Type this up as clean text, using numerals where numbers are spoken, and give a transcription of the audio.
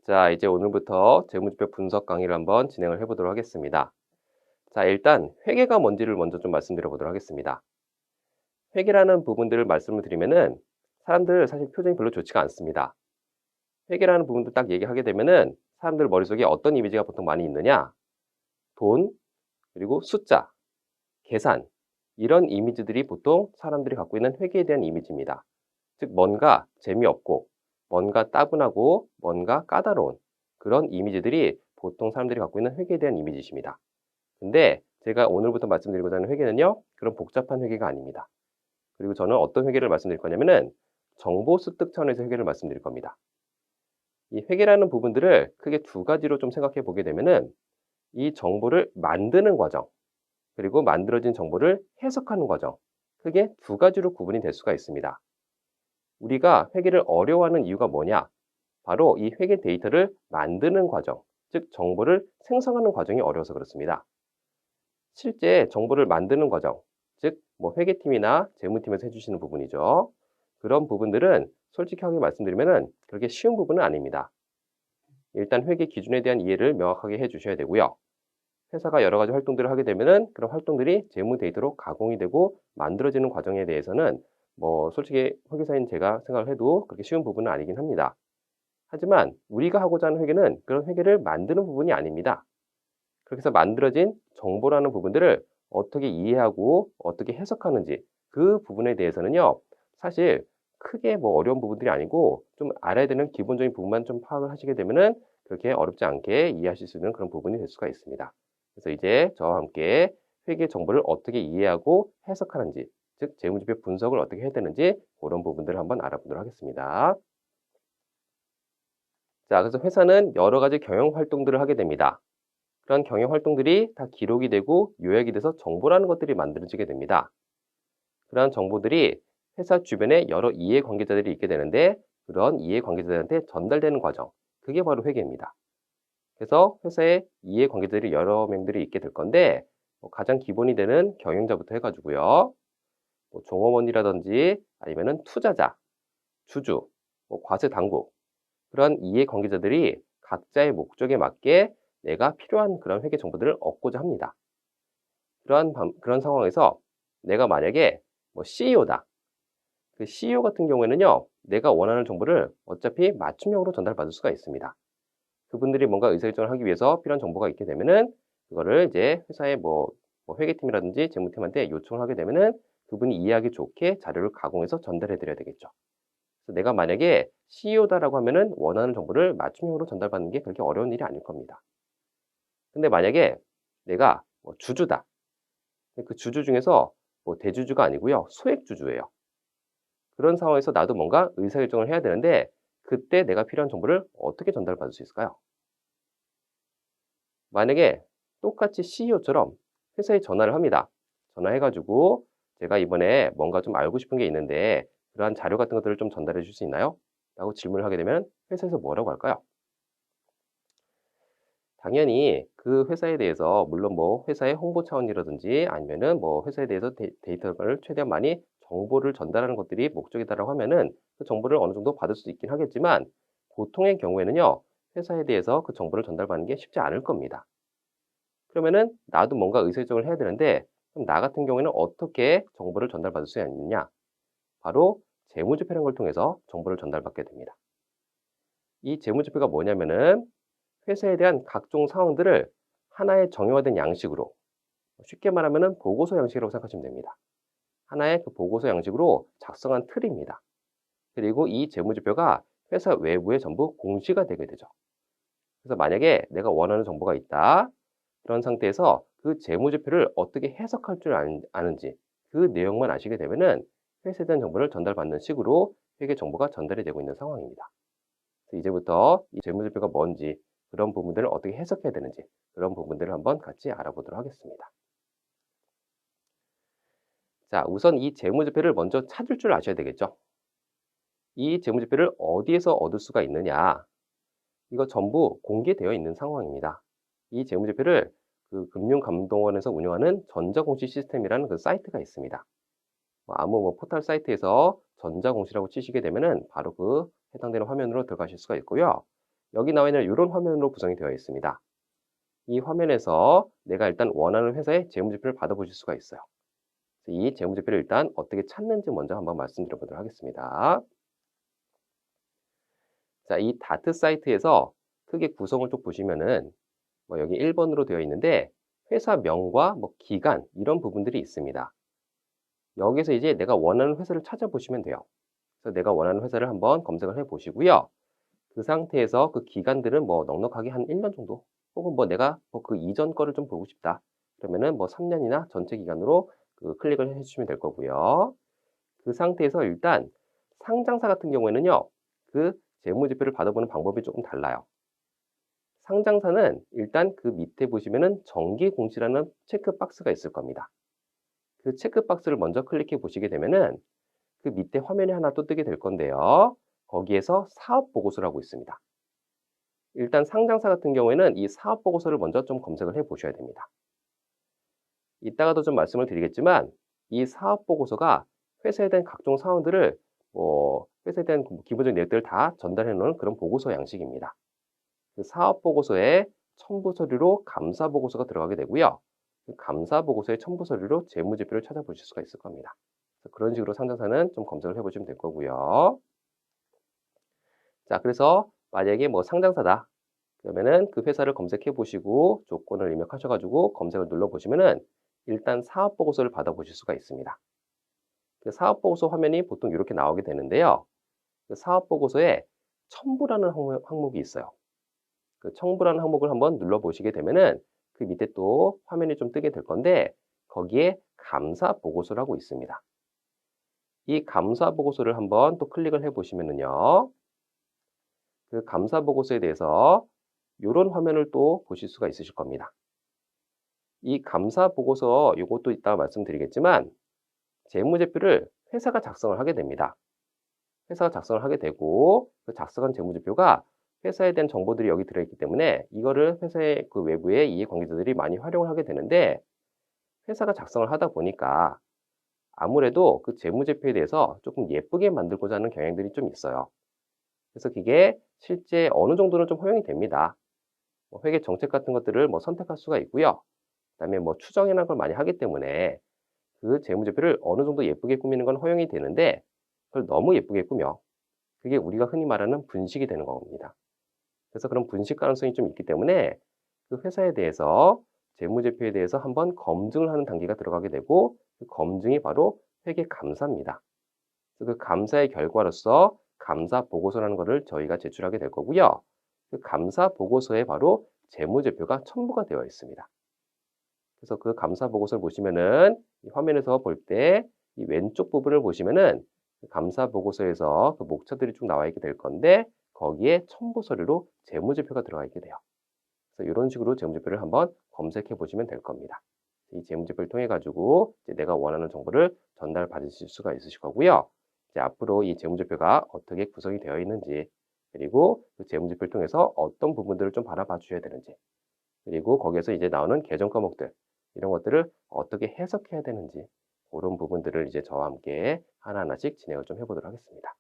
자, 이제 오늘부터 재무지표 분석 강의를 한번 진행을 해보도록 하겠습니다. 자, 일단 회계가 뭔지를 먼저 좀 말씀드려 보도록 하겠습니다. 회계라는 부분들을 말씀을 드리면은 사람들 사실 표정이 별로 좋지가 않습니다. 회계라는 부분도 딱 얘기하게 되면은 사람들 머릿속에 어떤 이미지가 보통 많이 있느냐? 돈, 그리고 숫자, 계산, 이런 이미지들이 보통 사람들이 갖고 있는 회계에 대한 이미지입니다. 즉, 뭔가 재미없고, 뭔가 따분하고, 뭔가 까다로운 그런 이미지들이 보통 사람들이 갖고 있는 회계에 대한 이미지십니다. 근데 제가 오늘부터 말씀드리고자 하는 회계는요, 그런 복잡한 회계가 아닙니다. 그리고 저는 어떤 회계를 말씀드릴 거냐면은 정보 습득 차원에서 회계를 말씀드릴 겁니다. 이 회계라는 부분들을 크게 두 가지로 좀 생각해 보게 되면은 이 정보를 만드는 과정, 그리고 만들어진 정보를 해석하는 과정, 크게 두 가지로 구분이 될 수가 있습니다. 우리가 회계를 어려워하는 이유가 뭐냐? 바로 이 회계 데이터를 만드는 과정, 즉 정보를 생성하는 과정이 어려워서 그렇습니다. 실제 정보를 만드는 과정, 즉 뭐 회계팀이나 재무팀에서 해주시는 부분이죠. 그런 부분들은 솔직하게 말씀드리면 그렇게 쉬운 부분은 아닙니다. 일단 회계 기준에 대한 이해를 명확하게 해주셔야 되고요. 회사가 여러 가지 활동들을 하게 되면은 그런 활동들이 재무 데이터로 가공이 되고 만들어지는 과정에 대해서는 뭐 솔직히 회계사인 제가 생각을 해도 그렇게 쉬운 부분은 아니긴 합니다. 하지만 우리가 하고자 하는 회계는 그런 회계를 만드는 부분이 아닙니다. 그렇게 해서 만들어진 정보라는 부분들을 어떻게 이해하고 어떻게 해석하는지 그 부분에 대해서는요, 사실 크게 뭐 어려운 부분들이 아니고 좀 알아야 되는 기본적인 부분만 좀 파악을 하시게 되면은 그렇게 어렵지 않게 이해하실 수 있는 그런 부분이 될 수가 있습니다. 그래서 이제 저와 함께 회계 정보를 어떻게 이해하고 해석하는지, 즉 재무지표 분석을 어떻게 해야 되는지 그런 부분들을 한번 알아보도록 하겠습니다. 자, 그래서 회사는 여러 가지 경영 활동들을 하게 됩니다. 그런 경영 활동들이 다 기록이 되고 요약이 돼서 정보라는 것들이 만들어지게 됩니다. 그러한 정보들이 회사 주변에 여러 이해관계자들이 있게 되는데 그런 이해관계자들한테 전달되는 과정, 그게 바로 회계입니다. 그래서 회사에 이해관계자들이 여러 명들이 있게 될 건데 가장 기본이 되는 경영자부터 해가지고요. 뭐 종업원이라든지 아니면은 투자자, 주주, 뭐 과세당국, 그런 이해관계자들이 각자의 목적에 맞게 내가 필요한 그런 회계 정보들을 얻고자 합니다. 그런 상황에서 내가 만약에 뭐 CEO다. 그 CEO 같은 경우에는요, 내가 원하는 정보를 어차피 맞춤형으로 전달받을 수가 있습니다. 그분들이 뭔가 의사결정을 하기 위해서 필요한 정보가 있게 되면은 그거를 이제 회사의 뭐 회계팀이라든지 재무팀한테 요청을 하게 되면은 그분이 이해하기 좋게 자료를 가공해서 전달해 드려야 되겠죠. 그래서 내가 만약에 CEO다라고 하면은 원하는 정보를 맞춤형으로 전달받는 게 그렇게 어려운 일이 아닐 겁니다. 근데 만약에 내가 뭐 주주다. 그 주주 중에서 뭐 대주주가 아니고요. 소액주주예요. 그런 상황에서 나도 뭔가 의사결정을 해야 되는데 그때 내가 필요한 정보를 어떻게 전달받을 수 있을까요? 만약에 똑같이 CEO처럼 회사에 전화를 합니다. 전화해 가지고 "제가 이번에 뭔가 좀 알고 싶은 게 있는데 그러한 자료 같은 것들을 좀 전달해 줄 수 있나요?" 라고 질문을 하게 되면 회사에서 뭐라고 할까요? 당연히 그 회사에 대해서 물론 뭐 회사의 홍보 차원이라든지 아니면은 뭐 회사에 대해서 데이터를 최대한 많이 정보를 전달하는 것들이 목적이다라고 하면은 그 정보를 어느 정도 받을 수 있긴 하겠지만 보통의 경우에는요, 회사에 대해서 그 정보를 전달받는 게 쉽지 않을 겁니다. 그러면은 나도 뭔가 의사결정을 해야 되는데 그럼 나 같은 경우에는 어떻게 정보를 전달받을 수 있느냐? 바로 재무제표라는 걸 통해서 정보를 전달받게 됩니다. 이 재무제표가 뭐냐면은 회사에 대한 각종 사항들을 하나의 정형화된 양식으로 쉽게 말하면은 보고서 양식이라고 생각하시면 됩니다. 하나의 그 보고서 양식으로 작성한 틀입니다. 그리고 이 재무지표가 회사 외부에 전부 공시가 되게 되죠. 그래서 만약에 내가 원하는 정보가 있다. 그런 상태에서 그 재무지표를 어떻게 해석할 줄 아는지 그 내용만 아시게 되면은 회사에 대한 정보를 전달받는 식으로 회계 정보가 전달이 되고 있는 상황입니다. 그래서 이제부터 이 재무제표가 뭔지 그런 부분들을 어떻게 해석해야 되는지 그런 부분들을 한번 같이 알아보도록 하겠습니다. 자, 우선 이 재무제표를 먼저 찾을 줄 아셔야 되겠죠. 이 재무제표를 어디에서 얻을 수가 있느냐? 이거 전부 공개되어 있는 상황입니다. 이 재무제표를 그 금융감독원에서 운영하는 전자공시 시스템이라는 그 사이트가 있습니다. 아무 뭐 포털 사이트에서 전자공시라고 치시게 되면은 바로 그 해당되는 화면으로 들어가실 수가 있고요. 여기 나와 있는 이런 화면으로 구성이 되어 있습니다. 이 화면에서 내가 일단 원하는 회사의 재무제표를 받아보실 수가 있어요. 이 재무제표를 일단 어떻게 찾는지 먼저 한번 말씀드려 보도록 하겠습니다. 자, 이 다트 사이트에서 크게 구성을 쭉 보시면은 뭐 여기 1번으로 되어 있는데 회사명과 뭐 기간 이런 부분들이 있습니다. 여기서 이제 내가 원하는 회사를 찾아보시면 돼요. 그래서 내가 원하는 회사를 한번 검색을 해 보시고요. 그 상태에서 그 기간들은 뭐 넉넉하게 한 1년 정도 혹은 뭐 내가 뭐 그 이전 거를 좀 보고 싶다. 그러면은 뭐 3년이나 전체 기간으로 그 클릭을 해 주시면 될 거고요. 그 상태에서 일단 상장사 같은 경우에는요. 그 재무제표를 받아보는 방법이 조금 달라요. 상장사는 일단 그 밑에 보시면은 정기공시라는 체크박스가 있을 겁니다. 그 체크박스를 먼저 클릭해 보시게 되면은 그 밑에 화면이 하나 또 뜨게 될 건데요. 거기에서 사업보고서라고 있습니다. 일단 상장사 같은 경우에는 이 사업보고서를 먼저 좀 검색을 해 보셔야 됩니다. 이따가도 좀 말씀을 드리겠지만 이 사업보고서가 회사에 대한 각종 사항들을 뭐 회사에 대한 기본적인 내역들을 다 전달해 놓은 그런 보고서 양식입니다. 그 사업 보고서에 첨부 서류로 감사 보고서가 들어가게 되고요. 그 감사 보고서의 첨부 서류로 재무제표를 찾아보실 수가 있을 겁니다. 그래서 그런 식으로 상장사는 좀 검색을 해보시면 될 거고요. 자, 그래서 만약에 뭐 상장사다. 그러면은 그 회사를 검색해 보시고 조건을 입력하셔가지고 검색을 눌러 보시면은 일단 사업 보고서를 받아보실 수가 있습니다. 그 사업 보고서 화면이 보통 이렇게 나오게 되는데요. 그 사업 보고서에 첨부라는 항목이 있어요. 그 첨부라는 항목을 한번 눌러 보시게 되면은 그 밑에 또 화면이 좀 뜨게 될 건데 거기에 감사 보고서라고 있습니다. 이 감사 보고서를 한번 또 클릭을 해 보시면은요. 그 감사 보고서에 대해서 요런 화면을 또 보실 수가 있으실 겁니다. 이 감사 보고서 요것도 이따가 말씀드리겠지만 재무제표를 회사가 작성을 하게 됩니다. 회사가 작성을 하게 되고 그 작성한 재무제표가 회사에 대한 정보들이 여기 들어있기 때문에 이거를 회사의 그 외부의 이해관계자들이 많이 활용을 하게 되는데 회사가 작성을 하다 보니까 아무래도 그 재무제표에 대해서 조금 예쁘게 만들고자 하는 경향들이 좀 있어요. 그래서 그게 실제 어느 정도는 좀 허용이 됩니다. 뭐 회계 정책 같은 것들을 뭐 선택할 수가 있고요. 그다음에 뭐 추정이나 걸 많이 하기 때문에 그 재무제표를 어느 정도 예쁘게 꾸미는 건 허용이 되는데 그걸 너무 예쁘게 꾸며 그게 우리가 흔히 말하는 분식이 되는 겁니다. 그래서 그런 분식 가능성이 좀 있기 때문에 그 회사에 대해서 재무제표에 대해서 한번 검증을 하는 단계가 들어가게 되고 그 검증이 바로 회계 감사입니다. 그래서 그 감사의 결과로서 감사 보고서라는 것을 저희가 제출하게 될 거고요. 그 감사 보고서에 바로 재무제표가 첨부가 되어 있습니다. 그래서 그 감사 보고서를 보시면은 이 화면에서 볼 때 이 왼쪽 부분을 보시면은 그 감사 보고서에서 그 목차들이 쭉 나와 있게 될 건데 거기에 첨부 서류로 재무제표가 들어가 있게 돼요. 그래서 이런 식으로 재무제표를 한번 검색해 보시면 될 겁니다. 이 재무제표를 통해 가지고 이제 내가 원하는 정보를 전달받으실 수가 있으실 거고요. 이제 앞으로 이 재무제표가 어떻게 구성이 되어 있는지 그리고 그 재무제표를 통해서 어떤 부분들을 좀 바라봐 주셔야 되는지 그리고 거기에서 이제 나오는 개정 과목들 이런 것들을 어떻게 해석해야 되는지 그런 부분들을 이제 저와 함께 하나하나씩 진행을 좀 해보도록 하겠습니다.